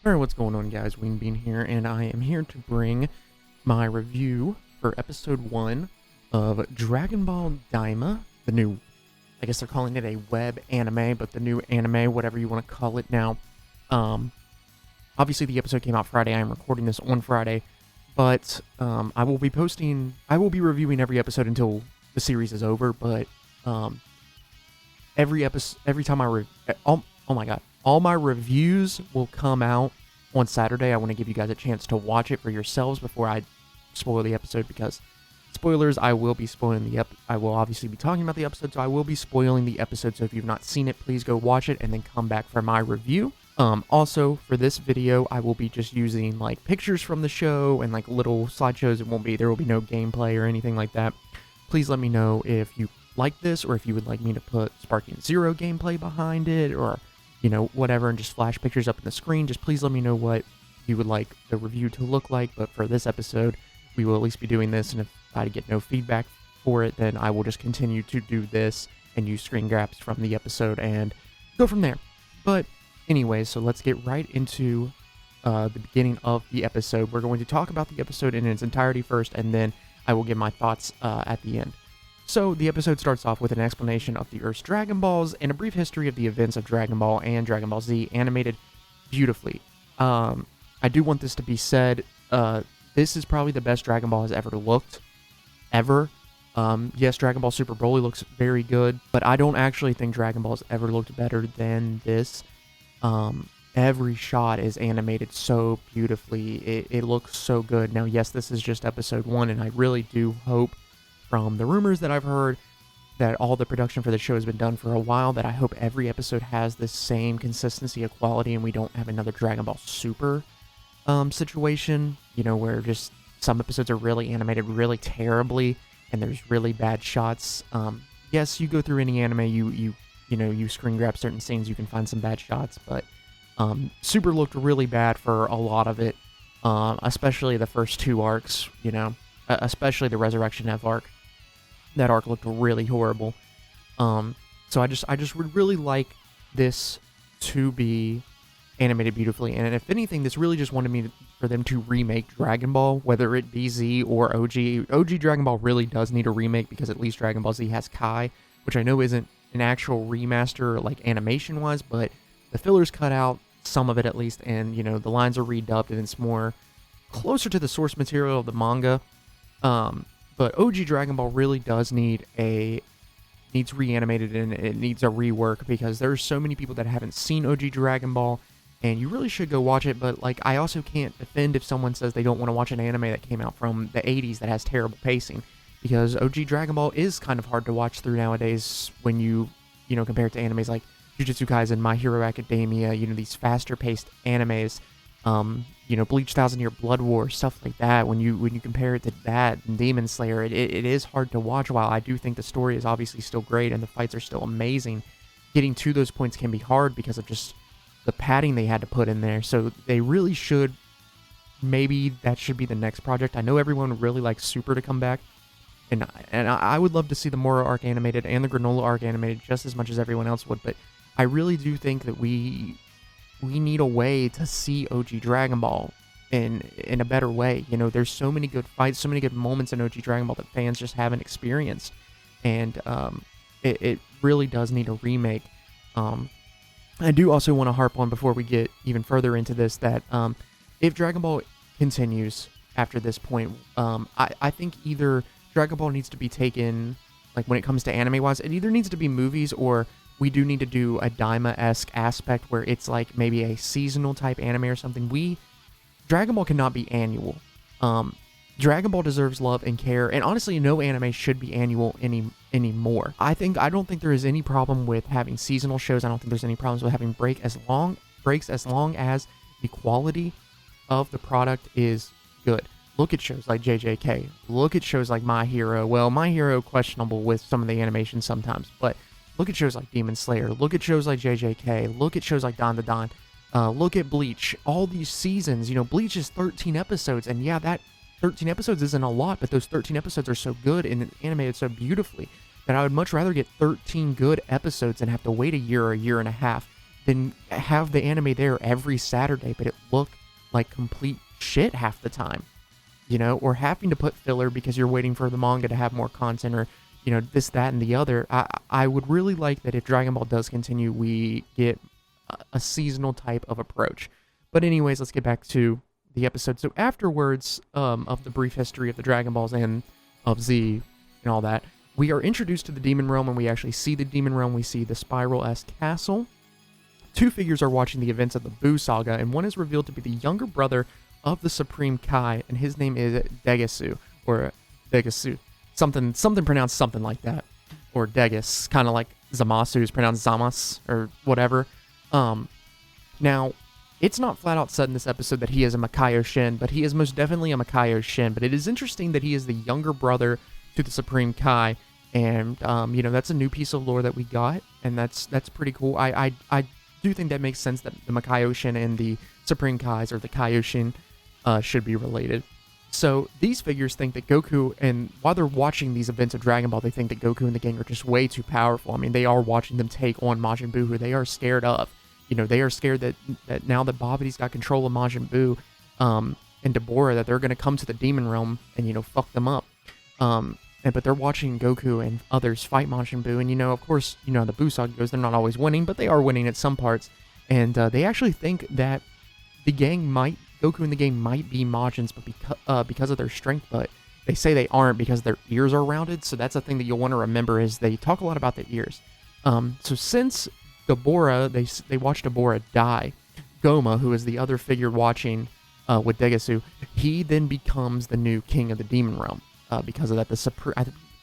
Alright, what's going on, guys? Bean here, and I am here to bring my review for episode 1 of Dragon Ball Daima, the new, I guess they're calling it a web anime, but the new anime, whatever you want to call it now. Obviously the episode came out Friday. I am recording this on Friday, but I will be reviewing every episode until the series is over, but every time oh my god, all my reviews will come out on Saturday. I want to give you guys a chance to watch it for yourselves before I spoil the episode, because spoilers, I will be spoiling I will obviously be talking about the episode, so I will be spoiling the episode. So if you've not seen it, please go watch it and then come back for my review. Also, for this video, I will be just using like pictures from the show and like little slideshows. There will be no gameplay or anything like that. Please let me know if you like this, or if you would like me to put Sparking Zero gameplay behind it, or whatever, and just flash pictures up on the screen. Just please let me know what you would like the review to look like. But for this episode, we will at least be doing this, and if I get no feedback for it, then I will just continue to do this and use screen grabs from the episode and go from there. But anyway, so let's get right into the beginning of the episode. We're going to talk about the episode in its entirety first, and then I will give my thoughts at the end. So the episode starts off with an explanation of the Earth's Dragon Balls and a brief history of the events of Dragon Ball and Dragon Ball Z, animated beautifully. I do want this to be said, this is probably the best Dragon Ball has ever looked, ever. Yes, Dragon Ball Super Broly looks very good, but I don't actually think Dragon Ball has ever looked better than this. Every shot is animated so beautifully. It looks so good. Now, yes, this is just episode 1, and I really do hope, from the rumors that I've heard, that all the production for the show has been done for a while, that I hope every episode has the same consistency of quality and we don't have another Dragon Ball Super situation, where just some episodes are really animated really terribly and there's really bad shots. Yes, you go through any anime, you screen grab certain scenes, you can find some bad shots, but Super looked really bad for a lot of it, especially the first 2 arcs, especially the Resurrection F arc. That arc looked really horrible. So I just would really like this to be animated beautifully. And if anything, this really just wanted for them to remake Dragon Ball, whether it be Z or OG. OG Dragon Ball really does need a remake, because at least Dragon Ball Z has Kai, which I know isn't an actual remaster like animation wise, but the fillers cut out some of it at least, and the lines are redubbed and it's more closer to the source material of the manga. But OG Dragon Ball really does needs reanimated, and it needs a rework, because there's so many people that haven't seen OG Dragon Ball, and you really should go watch it. But like, I also can't defend if someone says they don't want to watch an anime that came out from the 80s that has terrible pacing, because OG Dragon Ball is kind of hard to watch through nowadays when you compare it to animes like Jujutsu Kaisen, My Hero Academia, these faster paced animes. Bleach, 1000-Year Blood War, stuff like that. When you compare it to that and Demon Slayer, it is hard to watch. While I do think the story is obviously still great and the fights are still amazing, getting to those points can be hard because of just the padding they had to put in there. So they really should, maybe that should be the next project. I know everyone really likes Super to come back, and I would love to see the Mora arc animated and the Granola arc animated just as much as everyone else would, but I really do think that we need a way to see OG Dragon Ball in a better way. There's so many good fights, so many good moments in OG Dragon Ball that fans just haven't experienced, and it really does need a remake. I do also want to harp on, before we get even further into this, that if Dragon Ball continues after this point, I think either Dragon Ball needs to be taken, like when it comes to anime-wise, it either needs to be movies, or we do need to do a Daima-esque aspect where it's like maybe a seasonal type anime or something. Dragon Ball cannot be annual. Dragon Ball deserves love and care, and honestly, no anime should be annual anymore. I don't think there is any problem with having seasonal shows. I don't think there's any problems with having breaks as long as the quality of the product is good. Look at shows like JJK. Look at shows like My Hero. Well, My Hero questionable with some of the animation sometimes, but look at shows like Demon Slayer. Look at shows like JJK. Look at shows like Dan Da Dan. Look at Bleach. All these seasons, Bleach is 13 episodes, and yeah, that 13 episodes isn't a lot, but those 13 episodes are so good and animated so beautifully that I would much rather get 13 good episodes and have to wait a year or a year and a half than have the anime there every Saturday, but it look like complete shit half the time, or having to put filler because you're waiting for the manga to have more content, or this, that, and the other. I would really like that if Dragon Ball does continue, we get a seasonal type of approach. But anyways, let's get back to the episode. So afterwards, of the brief history of the Dragon Balls and of Z and all that, we are introduced to the Demon Realm, and we actually see the Demon Realm. We see the Spiral-esque castle. Two figures are watching the events of the Buu saga, and one is revealed to be the younger brother of the Supreme Kai, and his name is Degasu, or Degasu. Something pronounced something like that. Or Degas, kind of like Zamasu is pronounced Zamas, or whatever. Now, it's not flat out said in this episode that he is a Makayo Shin, but he is most definitely a Makayo Shin. But it is interesting that he is the younger brother to the Supreme Kai, and that's a new piece of lore that we got, and that's pretty cool. I do think that makes sense that the Makayo Shin and the Supreme Kais, or the Kaioshin, should be related. So these figures think that Goku, and while they're watching these events of Dragon Ball, they think that Goku and the gang are just way too powerful. I mean, they are watching them take on Majin Buu, who they are scared of. They are scared that now that Babidi's got control of Majin Buu, and Deborah, that they're going to come to the Demon Realm and, fuck them up. But they're watching Goku and others fight Majin Buu, and, of course, the Buu saga goes, they're not always winning, but they are winning at some parts. And they actually think that Goku and the gang might be Majins, but because of their strength, but they say they aren't because their ears are rounded. So that's a thing that you'll want to remember, is they talk a lot about the ears. So since Deborah, they watched Deborah die, Goma, who is the other figure watching with Degasu, he then becomes the new king of the Demon Realm. Because of that,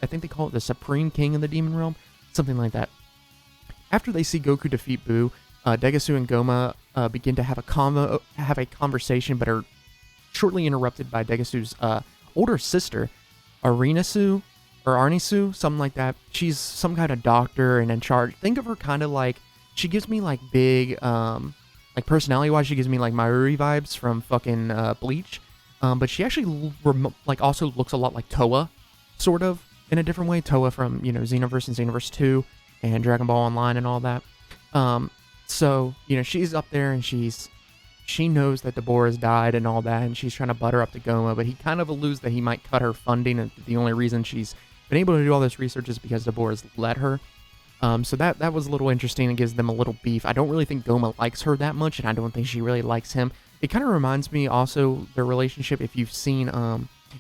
I think they call it the Supreme King of the Demon Realm, something like that. After they see Goku defeat Buu, Degasu and Goma begin to have a conversation, but are shortly interrupted by Degasu's older sister, Arinisu, something like that. She's some kind of doctor and in charge. Think of her kind of like, she gives me like big, like personality-wise, she gives me like Mayuri vibes from fucking Bleach. But she actually also looks a lot like Toa, sort of, in a different way. Toa from, Xenoverse and Xenoverse 2 and Dragon Ball Online and all that. So, she's up there and she knows that Deborah has died and all that, and she's trying to butter up to Goma, but he kind of alludes that he might cut her funding, and the only reason she's been able to do all this research is because Deborah's let her. So that was a little interesting. It gives them a little beef. I don't really think Goma likes her that much, and I don't think she really likes him. It kind of reminds me also their relationship, if you've seen,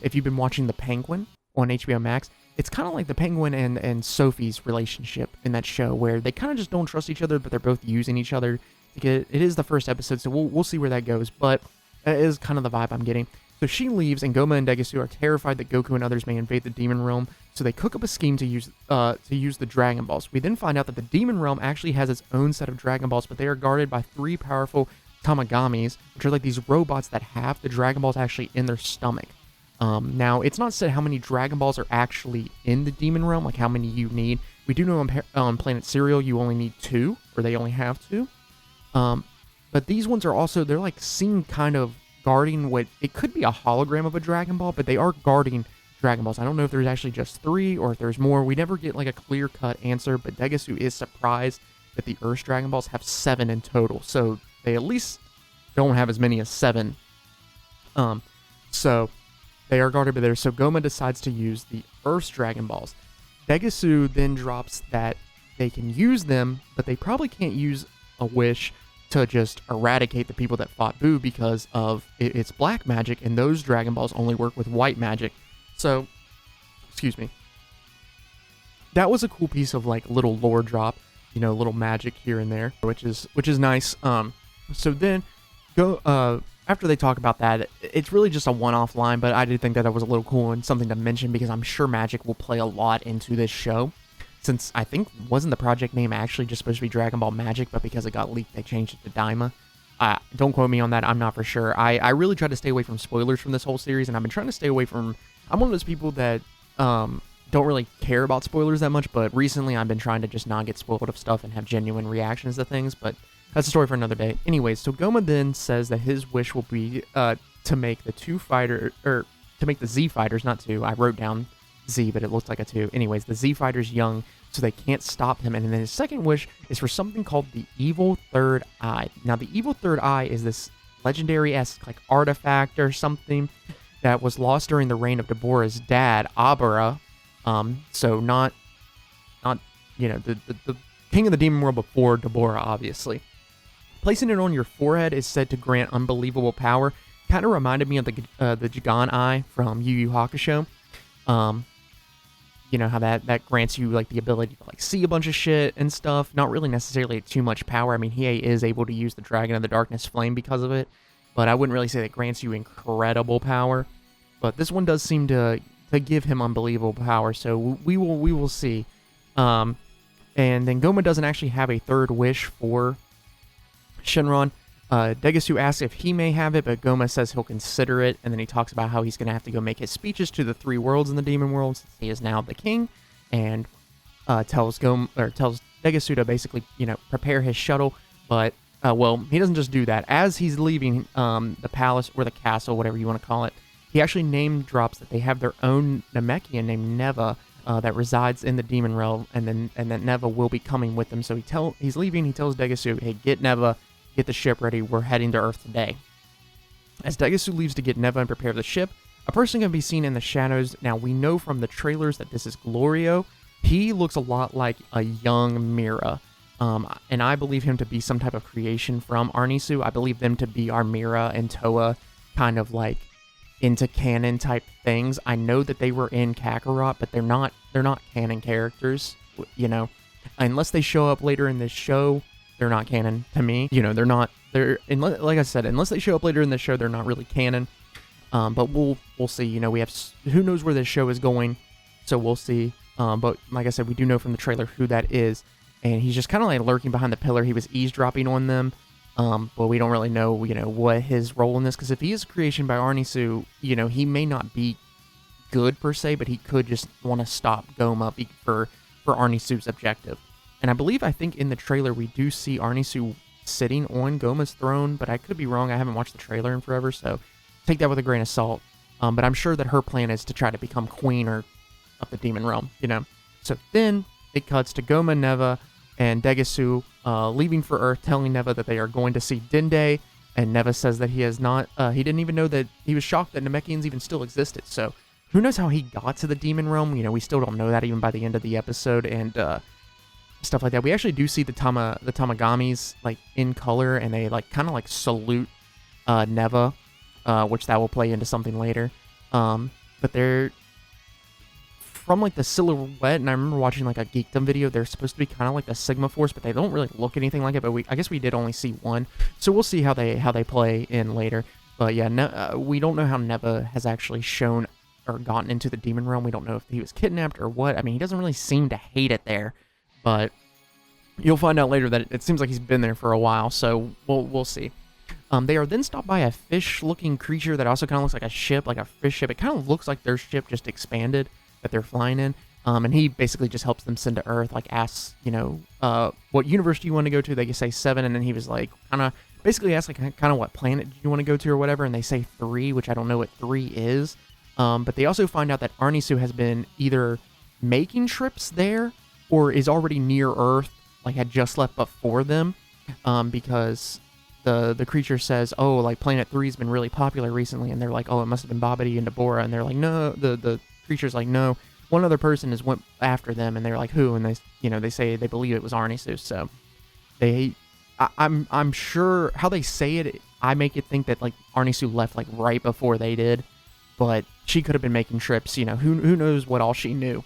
if you've been watching The Penguin on HBO Max, it's kind of like The Penguin and Sophie's relationship in that show, where they kind of just don't trust each other, but they're both using each other. It is the first episode, so we'll see where that goes, but that is kind of the vibe I'm getting. So she leaves, and Goma and Degasu are terrified that Goku and others may invade the Demon Realm, so they cook up a scheme to use the Dragon Balls. We then find out that the Demon Realm actually has its own set of Dragon Balls, but they are guarded by 3 powerful Tamagamis, which are like these robots that have the Dragon Balls actually in their stomach. Now, it's not said how many Dragon Balls are actually in the Demon Realm, like how many you need. We do know on Planet Cereal you only need 2, or they only have 2. But these ones are also, they're like seen kind of guarding what, it could be a hologram of a Dragon Ball, but they are guarding Dragon Balls. I don't know if there's actually just 3 or if there's more. We never get like a clear-cut answer, but Degasu is surprised that the Earth's Dragon Balls have 7 in total. So they at least don't have as many as 7. So they are guarded by there. So Goma decides to use the Earth's Dragon Balls. Degasu then drops that they can use them, but they probably can't use a wish to just eradicate the people that fought Buu because of it's black magic, and those Dragon Balls only work with white magic. So, excuse me. That was a cool piece of like little lore drop, little magic here and there, which is nice. So then after they talk about that, it's really just a one-off line, but I did think that was a little cool and something to mention because I'm sure magic will play a lot into this show. Since I think, wasn't the project name actually just supposed to be Dragon Ball Magic, but because it got leaked, they changed it to Daima. Don't quote me on that, I'm not for sure. I really try to stay away from spoilers from this whole series, and I've been trying to stay away from... I'm one of those people that don't really care about spoilers that much, but recently I've been trying to just not get spoiled of stuff and have genuine reactions to things, but that's a story for another day. Anyways, so Goma then says that his wish will be to make the Z fighters, not 2. I wrote down Z, but it looks like a 2. Anyways, the Z fighter's young, so they can't stop him. And then his second wish is for something called the Evil Third Eye. Now, the Evil Third Eye is this legendary-esque like artifact or something that was lost during the reign of Deborah's dad, Abara. So not the king of the demon world before Deborah, obviously. Placing it on your forehead is said to grant unbelievable power. Kind of reminded me of the Jigan Eye from Yu Yu Hakusho. How that grants you like the ability to like see a bunch of shit and stuff. Not really necessarily too much power. I mean, he is able to use the Dragon of the Darkness Flame because of it, but I wouldn't really say that grants you incredible power. But this one does seem to give him unbelievable power, so we will see. And then Goma doesn't actually have a third wish for Shenron. Degasu asks if he may have it, but Goma says he'll consider it, and then he talks about how he's going to have to go make his speeches to the 3 worlds in the demon world since he is now the king, and tells Degasu to basically, prepare his shuttle, but, he doesn't just do that. As he's leaving the palace or the castle, whatever you want to call it, he actually name drops that they have their own Namekian named Neva that resides in the demon realm, and that Neva will be coming with him. So he's leaving. He tells Degasu, "Hey, get Neva, get the ship ready. We're heading to Earth today." As Degasu leaves to get Neva and prepare the ship, a person can be seen in the shadows. Now we know from the trailers that this is Glorio. He looks a lot like a young Mira, and I believe him to be some type of creation from Arnisu. I believe them to be our Mira and Toa, kind of like into canon type things. I know that they were in Kakarot, but they're not canon characters, unless they show up later in this show. They're not canon to me. Like I said, unless they show up later in the show, they're not really canon. But we'll see. We have, who knows where this show is going, so we'll see. But like I said, we do know from the trailer who that is, and he's just kind of like lurking behind the pillar. He was eavesdropping on them. But we don't really know, what his role in this, because if he is a creation by Arnisu, he may not be good per se, but he could just want to stop Goma for Arnisu's objective. And I think in the trailer we do see Arnisu sitting on Goma's throne, but I could be wrong. I haven't watched the trailer in forever, so take that with a grain of salt. But I'm sure that her plan is to try to become queen of the demon realm, So then it cuts to Goma, Neva, and Degasu leaving for Earth, telling Neva that they are going to see Dende, and Neva says that he has not, he didn't even know that, he was shocked that Namekians even still existed, so who knows how he got to the demon realm. We still don't know that even by the end of the episode, and stuff like that. We actually do see the Tamagamis like in color, and they like kind of like salute Neva, which that will play into something later. But they're from like the silhouette, and I remember watching like a Geekdom video. They're supposed to be kind of like the Sigma Force, but they don't really look anything like it. But I guess we did only see one, so we'll see how they play in later. But yeah, we don't know how Neva has actually shown or gotten into the demon realm. We don't know if he was kidnapped or what. I mean, he doesn't really seem to hate it there, but you'll find out later that it seems like he's been there for a while. So we'll see. They are then stopped by a fish-looking creature that also kind of looks like a ship, like a fish ship. It kind of looks like their ship just expanded that they're flying in. And he basically just helps them send to Earth, like asks, what universe do you want to go to? They can say 7, and then he was like, kind of basically asks like kind of what planet do you want to go to or whatever, and they say 3, which I don't know what 3 is. But they also find out that Arnisu has been either making trips there or is already near Earth, like had just left before them, because the creature says, oh, like Planet 3 has been really popular recently, and they're like, oh, it must have been Babidi and Deborah, and they're like, no, the creature's like, no, one other person has went after them, and they're like, who? And they say they believe it was Arnisu. So I'm sure how they say it, I make it think that like Arnisu left like right before they did, but she could have been making trips. Who knows what all she knew,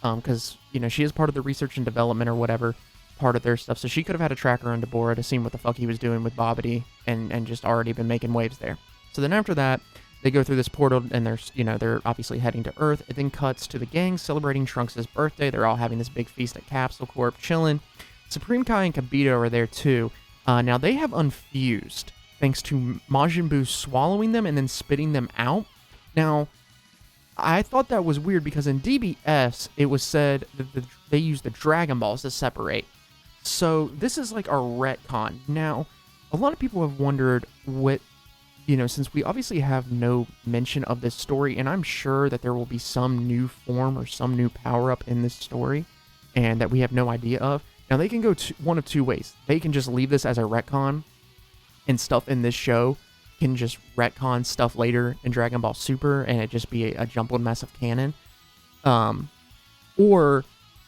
because she is part of the research and development or whatever part of their stuff, so she could have had a tracker on Deborah to see what the fuck he was doing with Babidi and just already been making waves there. So then after that, they go through this portal, and they're obviously heading to Earth. It then cuts to the gang celebrating Trunks' birthday. They're all having this big feast at Capsule Corp, chilling. Supreme Kai and Kibito are there too. Now they have unfused thanks to Majin Buu swallowing them and then spitting them out. Now, I thought that was weird because in DBS it was said that they used the Dragon Balls to separate. So this is like a retcon. Now, a lot of people have wondered what since we obviously have no mention of this story, and I'm sure that there will be some new form or some new power-up in this story, and that we have no idea of. Now, they can go one of two ways. They can just leave this as a retcon, and stuff in this show can just retcon stuff later in Dragon Ball Super, and it just be a jumbled mess of canon. Or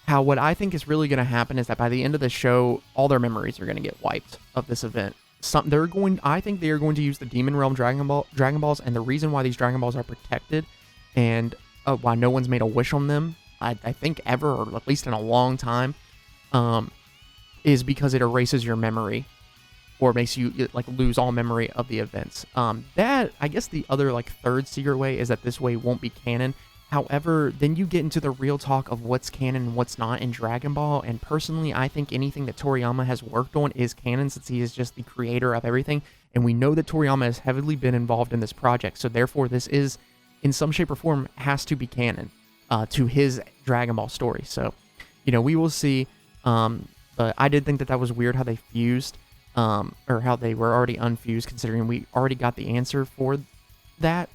what I think is really going to happen is that by the end of the show, all their memories are going to get wiped of this event. I think they are going to use the Demon Realm Dragon Balls, and the reason why these Dragon Balls are protected, and why no one's made a wish on them, I think ever, or at least in a long time, is because it erases your memory, or makes you lose all memory of the events. That, I guess, the other third secret way is that this way won't be canon. However, then you get into the real talk of what's canon and what's not in Dragon Ball, and personally, I think anything that Toriyama has worked on is canon, since he is just the creator of everything, and we know that Toriyama has heavily been involved in this project, so therefore this is, in some shape or form, has to be canon to his Dragon Ball story. So, we will see, but I did think that was weird how they fused, or how they were already unfused, considering we already got the answer for that.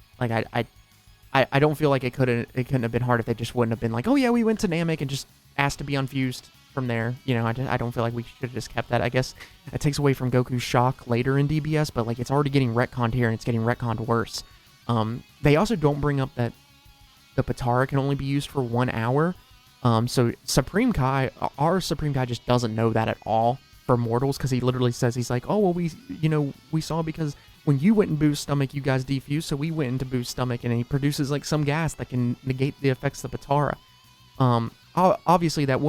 I don't feel like it couldn't have been hard if they just wouldn't have been like, oh yeah, we went to Namek and just asked to be unfused from there. I don't feel like we should have just kept that. I guess it takes away from Goku's shock later in DBS, but it's already getting retconned here, and it's getting retconned worse. They also don't bring up that the Potara can only be used for 1 hour. So Supreme Kai, our Supreme Kai just doesn't know that at all for mortals, because he literally says, he's like, oh, well, we saw because when you went in Boo's stomach, you guys defused, so we went into Boo's stomach, and he produces some gas that can negate the effects of the Potara. Obviously that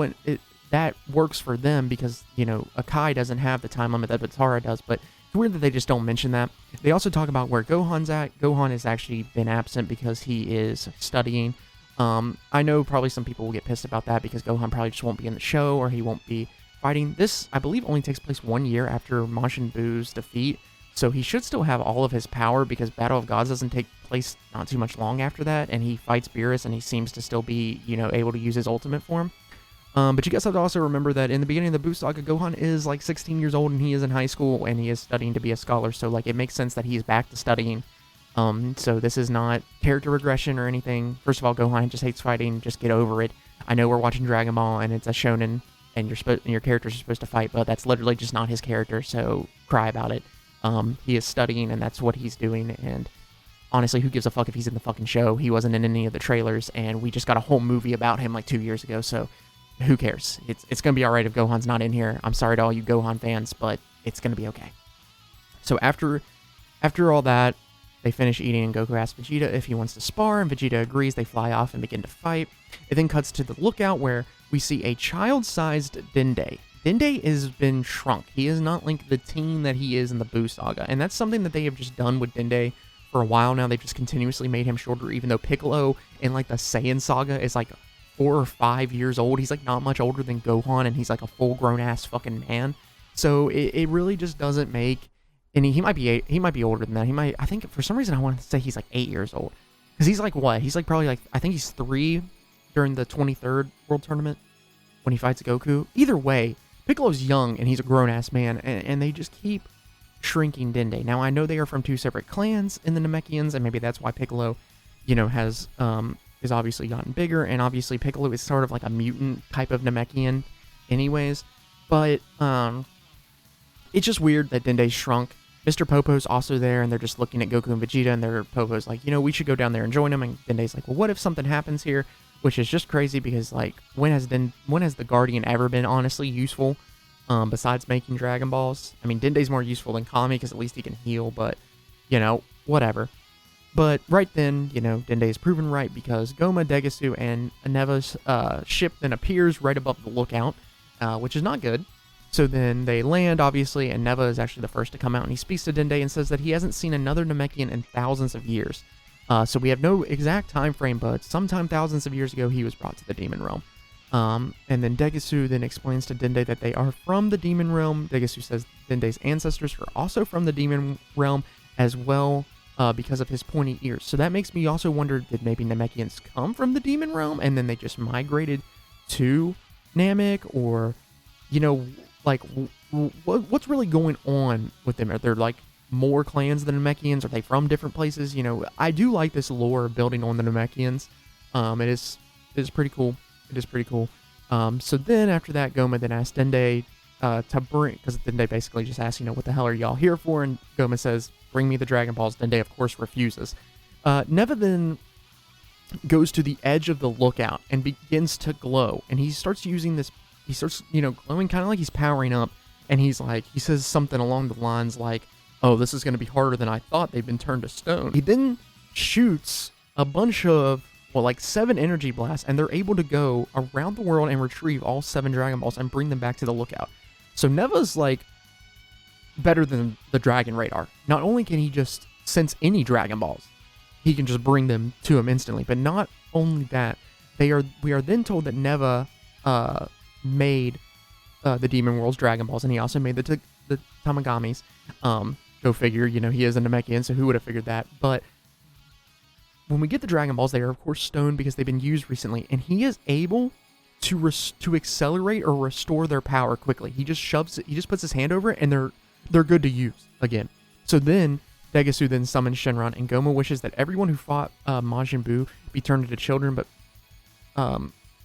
works for them because, a Kai doesn't have the time limit that Potara does, but it's weird that they just don't mention that. They also talk about where Gohan's at. Gohan has actually been absent because he is studying. I know probably some people will get pissed about that because Gohan probably just won't be in the show, or he won't be fighting. This, I believe, only takes place 1 year after Majin Buu's defeat, so he should still have all of his power because Battle of Gods doesn't take place not too much long after that, and he fights Beerus, and he seems to still be, able to use his ultimate form. But you guys have to also remember that in the beginning of the Buu Saga, Gohan is 16 years old, and he is in high school, and he is studying to be a scholar, so it makes sense that he's back to studying. So this is not character regression or anything. First of all, Gohan just hates fighting. Just get over it. I know we're watching Dragon Ball, and it's a shonen, and your characters are supposed to fight, but that's literally just not his character, so cry about it. He is studying, and that's what he's doing, and honestly, who gives a fuck if he's in the fucking show? He wasn't in any of the trailers, and we just got a whole movie about him 2 years ago, so who cares? It's gonna be alright if Gohan's not in here. I'm sorry to all you Gohan fans, but it's gonna be okay. So after all that, they finish eating, and Goku asks Vegeta if he wants to spar, and Vegeta agrees. They fly off and begin to fight. It then cuts to the lookout, where we see a child-sized Dende. Dende has been shrunk. He is not the teen that he is in the Buu Saga, and that's something that they have just done with Dende for a while now. They've just continuously made him shorter, even though Piccolo in the Saiyan Saga is 4 or 5 years old. He's not much older than Gohan, and he's a full-grown ass fucking man. So it really just doesn't make any. He might be older than that. I think for some reason I wanted to say he's 8 years old, because he's what? He's probably I think he's 3 during the 23rd World Tournament when he fights Goku. Either way, Piccolo's young, and he's a grown-ass man, and they just keep shrinking Dende. Now, I know they are from 2 separate clans in the Namekians, and maybe that's why Piccolo, has obviously gotten bigger, and obviously Piccolo is sort of a mutant type of Namekian anyways, but it's just weird that Dende's shrunk. Mr. Popo's also there, and they're just looking at Goku and Vegeta, and Popo's we should go down there and join him, and Dende's well, what if something happens here? Which is just crazy, because when has the Guardian ever been honestly useful, besides making Dragon Balls? I mean, Dende's more useful than Kami, because at least he can heal, but whatever. But right then, Dende is proven right, because Goma, Degasu, and Neva's ship then appears right above the lookout, which is not good. So then they land, obviously, and Neva is actually the first to come out, and he speaks to Dende and says that he hasn't seen another Namekian in thousands of years. So we have no exact time frame, but sometime thousands of years ago, he was brought to the Demon Realm. And then Degasu then explains to Dende that they are from the Demon Realm. Degasu says Dende's ancestors are also from the Demon Realm as well, because of his pointy ears. So that makes me also wonder, did maybe Namekians come from the Demon Realm, and then they just migrated to Namek, or, what's really going on with them? Are there more clans than Namekians? Are they from different places? I do like this lore building on the Namekians. It is pretty cool. It is pretty cool. So then after that, Goma then asked Dende to bring, because Dende basically just asked, what the hell are y'all here for? And Goma says, bring me the Dragon Balls. Dende, of course, refuses. Neva then goes to the edge of the lookout and begins to glow. And he starts using this, glowing kind of like he's powering up. And he says something along the lines like, oh, this is going to be harder than I thought. They've been turned to stone. He then shoots a bunch of, 7 energy blasts, and they're able to go around the world and retrieve all 7 Dragon Balls and bring them back to the lookout. So Neva's, better than the Dragon Radar. Not only can he just sense any Dragon Balls, he can just bring them to him instantly. But not only that, we are then told that Neva made the Demon World's Dragon Balls, and he also made the Tamagamis. Go figure, he is a Namekian, so who would have figured that? But when we get the Dragon Balls, they are of course stone because they've been used recently, and he is able to accelerate or restore their power quickly. He just puts his hand over it, and they're good to use again. So then Degasu then summons Shenron, and Goma wishes that everyone who fought Majin Buu be turned into children, but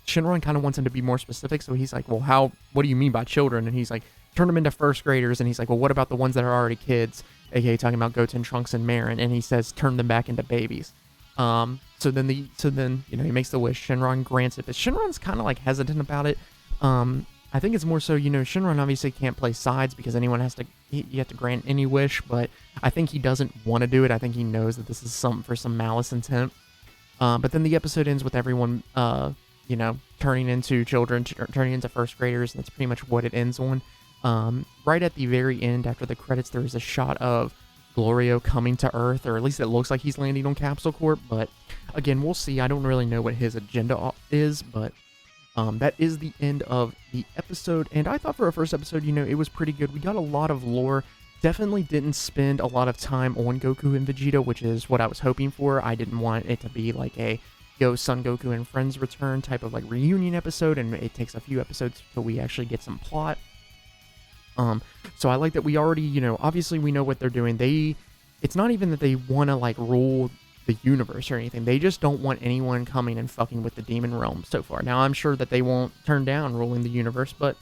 Shenron kind of wants him to be more specific, so he's like, well, what do you mean by children? And he's like, turn them into first graders, and he's like, well, what about the ones that are already kids, aka talking about Goten, Trunks, and Marin, and he says, turn them back into babies. So then he makes the wish, Shenron grants it, but Shenron's kind of hesitant about it. I think it's more so, Shenron obviously can't play sides because you have to grant any wish, but I think he doesn't want to do it. I think he knows that this is for some malice intent. But then the episode ends with everyone, turning into children, turning into first graders, and that's pretty much what it ends on. Right at the very end, after the credits, there is a shot of Glorio coming to Earth, or at least it looks like he's landing on Capsule Corp, but again, we'll see. I don't really know what his agenda is, but that is the end of the episode, and I thought for a first episode, it was pretty good. We got a lot of lore. Definitely didn't spend a lot of time on Goku and Vegeta, which is what I was hoping for. I didn't want it to be like a Son Goku and Friends return type of reunion episode, and it takes a few episodes till we actually get some plot. So I like that we already, obviously we know what they're doing. It's not even that they want to rule the universe or anything. They just don't want anyone coming and fucking with the demon realm so far. Now I'm sure that they won't turn down ruling the universe, but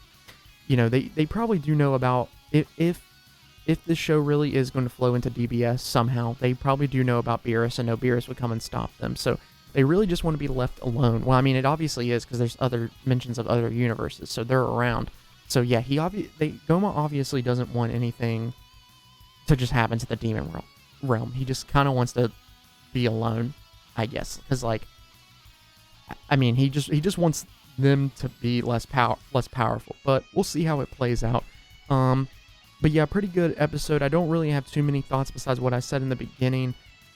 they probably do know about if this show really is going to flow into DBS somehow, they probably do know about Beerus and know Beerus would come and stop them. So they really just want to be left alone. Well, I mean, it obviously is because there's other mentions of other universes, so they're around. So yeah, Goma obviously doesn't want anything to just happen to the demon realm. He just kind of wants to be alone, I guess, because he just wants them to be less powerful. But we'll see how it plays out. But yeah, pretty good episode. I don't really have too many thoughts besides what I said in the beginning.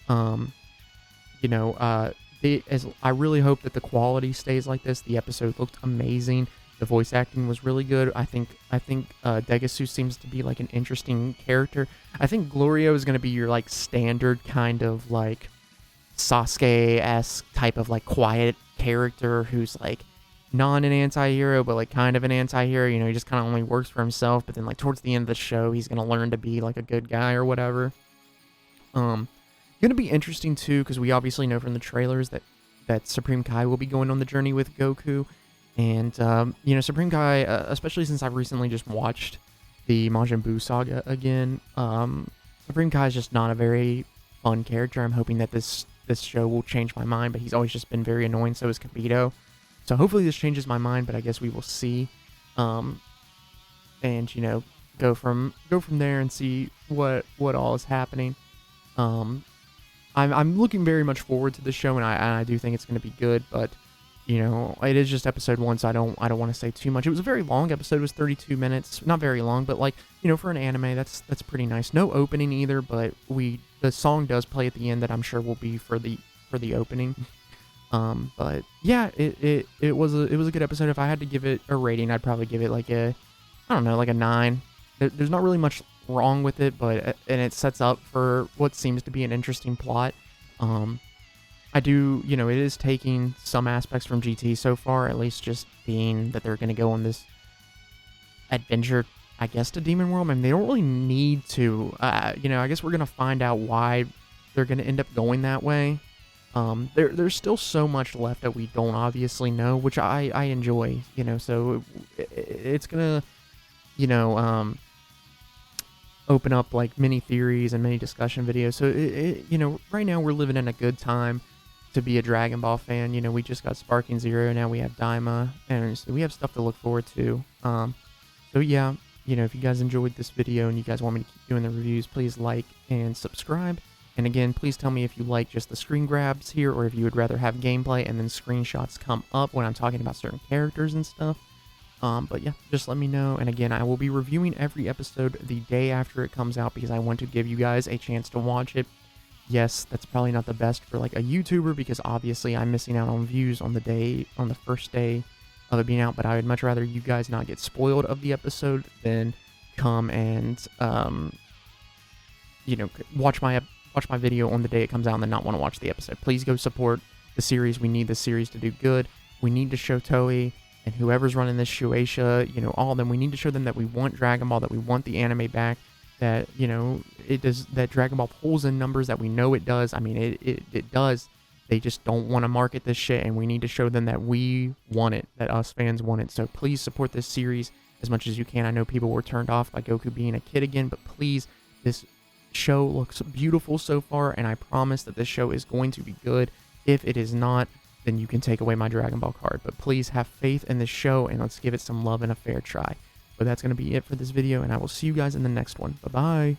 I really hope that the quality stays like this. The episode looked amazing. The voice acting was really good. I think Degasu seems to be an interesting character. I think Glorio is going to be your standard kind of Sasuke-esque type of quiet character who's not an anti-hero but kind of an anti-hero. He just kind of only works for himself, but then towards the end of the show he's going to learn to be a good guy or whatever. Going to be interesting too because we obviously know from the trailers that Supreme Kai will be going on the journey with Goku. And, Supreme Kai, especially since I've recently just watched the Majin Buu saga again, Supreme Kai is just not a very fun character. I'm hoping that this show will change my mind, but he's always just been very annoying, so is Kibito. So hopefully this changes my mind, but I guess we will see. And, go from there and see what all is happening. I'm looking very much forward to this show, and I do think it's going to be good, but it is just episode 1, so I don't want to say too much. It was a very long episode. It was 32 minutes. Not very long, but for an anime, that's pretty nice. No opening either, but the song does play at the end that I'm sure will be for the opening. But yeah, it was a good episode. If I had to give it a rating, I'd probably give it a 9. There's not really much wrong with it, and it sets up for what seems to be an interesting plot. I do, it is taking some aspects from GT so far, at least just being that they're going to go on this adventure. I guess, to Demon World. I mean, they don't really need to. You know, I guess we're gonna find out why they're gonna end up going that way. There's still so much left that we don't obviously know, which I enjoy. You know, so it's gonna, you know, open up like many theories and many discussion videos. So you know, right now we're living in a good time to be a Dragon Ball fan. You know, we just got Sparking Zero, now we have Daima, and so we have stuff to look forward to. So yeah, you know, if you guys enjoyed this video and you guys want me to keep doing the reviews, please like and subscribe. And again, please tell me if you like just the screen grabs here, or if you would rather have gameplay and then screenshots come up when I'm talking about certain characters and stuff. But yeah, just let me know. And again, I will be reviewing every episode the day after it comes out because I want to give you guys a chance to watch it. Yes, that's probably not the best for like a YouTuber because obviously I'm missing out on views on the first day of it being out, but I would much rather you guys not get spoiled of the episode than come and you know, watch my video on the day it comes out and then not want to watch the episode. Please go support the series. We need this series to do good. We need to show Toei and whoever's running this, Shueisha, you know, all of them, we need to show them that we want Dragon Ball, that we want the anime back, that, you know, it does, that Dragon Ball pulls in numbers that we know it does. I mean, it does. They just don't want to market this shit, and we need to show them that we want it, that us fans want it. So please support this series as much as you can. I know people were turned off by Goku being a kid again, but please, this show looks beautiful so far, and I promise that this show is going to be good. If it is not, then you can take away my Dragon Ball card. But please have faith in this show, and let's give it some love and a fair try. But that's going to be it for this video, and I will see you guys in the next one. Bye-bye.